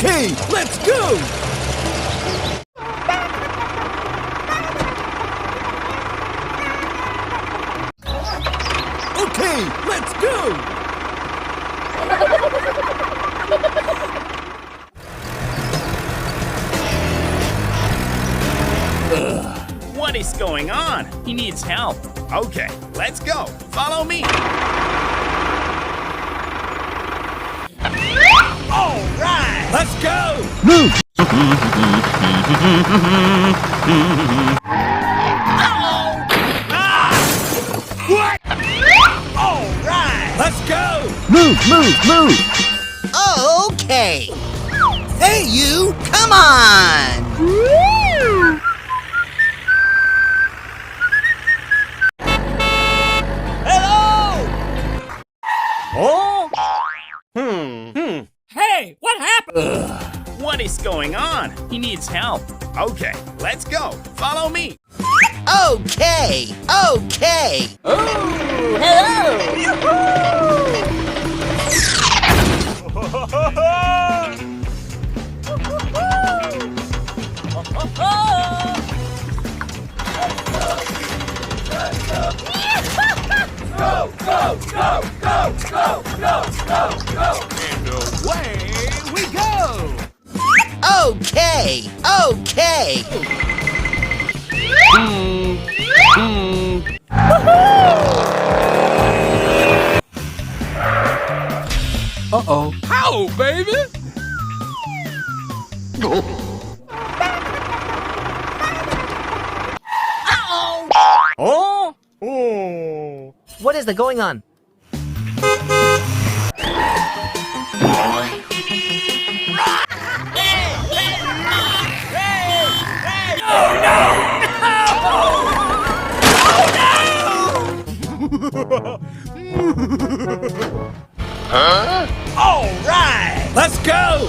Okay, let's go! Okay, let's go! What is going on? He needs help. Okay, let's go. Follow me. All right. Let's go! Move! What? All right. Let's go! Move! Okay. Hey, you! Come on! Hello. Oh? Hey, what happened? What is going on? He needs help. Okay, let's go. Follow me. Okay. And away we go! Okay. Uh-oh. How, baby? Oh? Oh. What is going on? All right. Let's go!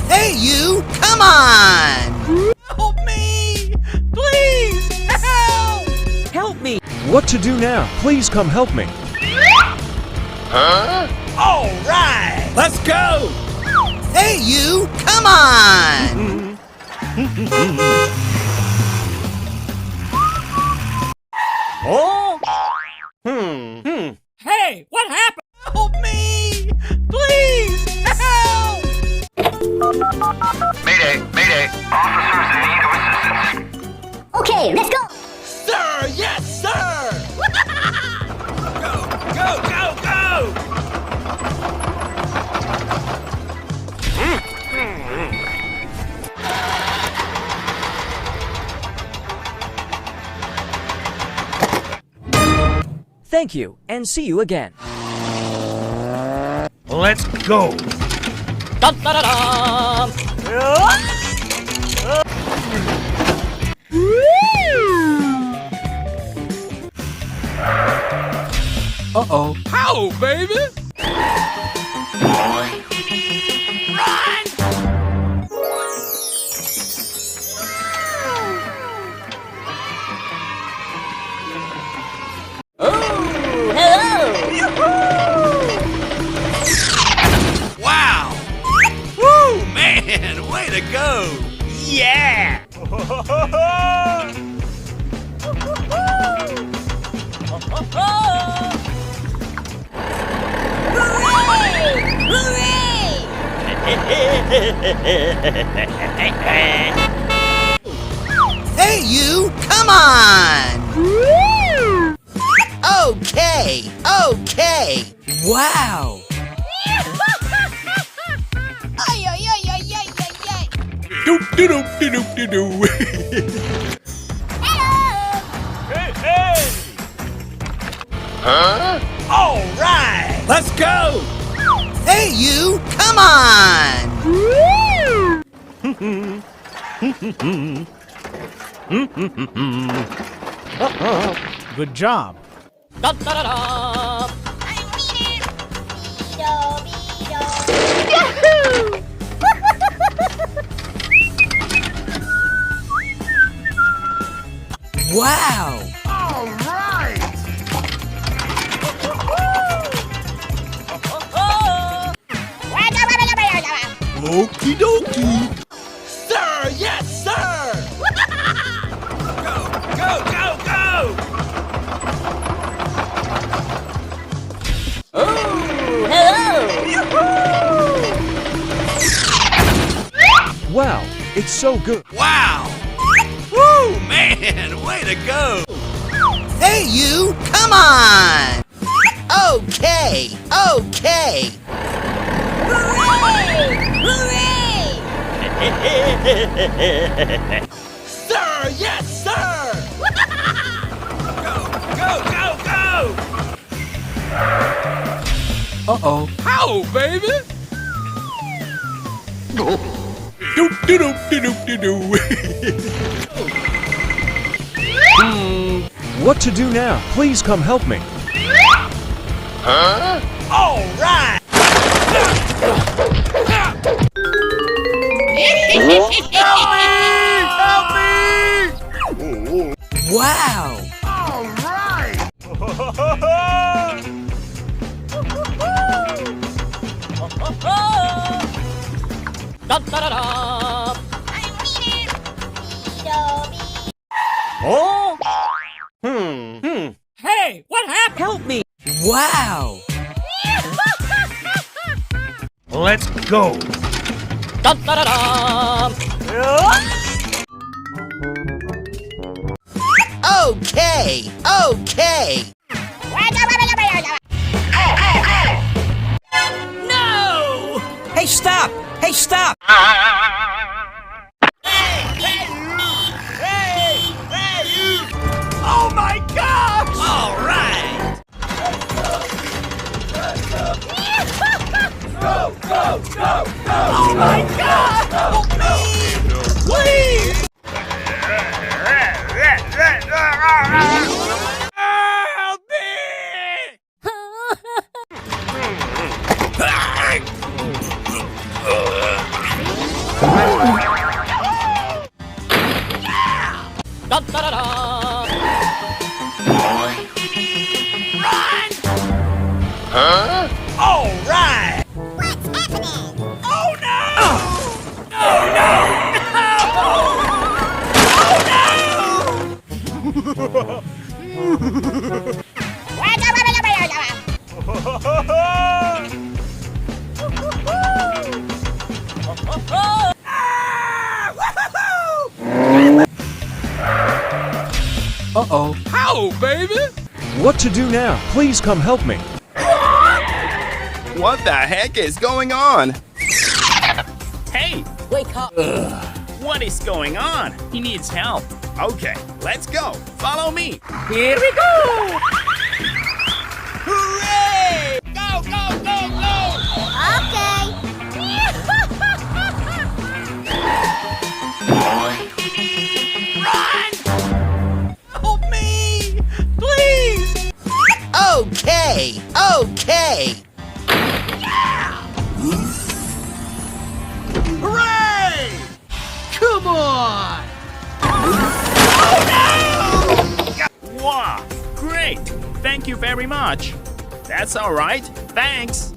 Hey, you! Come on! Help me! Please! Help! Help me! What to do now? Please come help me. All right. Let's go! Hey, you! Come on! Oh? Hey, what happened? Help me! Please! Help! Mayday! Mayday! Officers in need of assistance. Okay, let's go! Sir! Yes, sir! Go! Thank you, and see you again. Let's go! Uh-oh. How, baby? Wow! Woo, man! Way to go! Yeah! Hey, you! Come on! Okay. Wow! Doop-de-doop-de-doop-de-doo. All right. Let's go! Hey, you! Come on! Good job. Wow! All right! Okie dokie. Sir, yes, sir! Go, go, go! Wow, it's so good. Wow. Woo, man, way to go. Hey, you! Come on! Okay, okay. Sir, yes, sir! Go, go, go! Uh-oh. How, baby? Doop, doop, doop, doop, doop. What to do now? Please come help me. All right! Wow! All right. Hey, what happened? Help me! Wow! Let's go. Okay, okay. No! Hey, stop! Hey, stop! Oh my gosh! All right. Oh my god! Please! Help me! All right! Oh no! Oh no! Uh-oh. How, baby? What to do now? Please come help me. What the heck is going on? Hey! Wake up! What is going on? He needs help. Okay, let's go. Follow me. Here we go! Hooray! Go, go, go, go! Help me! Please! Okay, okay. Hooray! Come on. Wow, great! Thank you very much. That's all right. Thanks.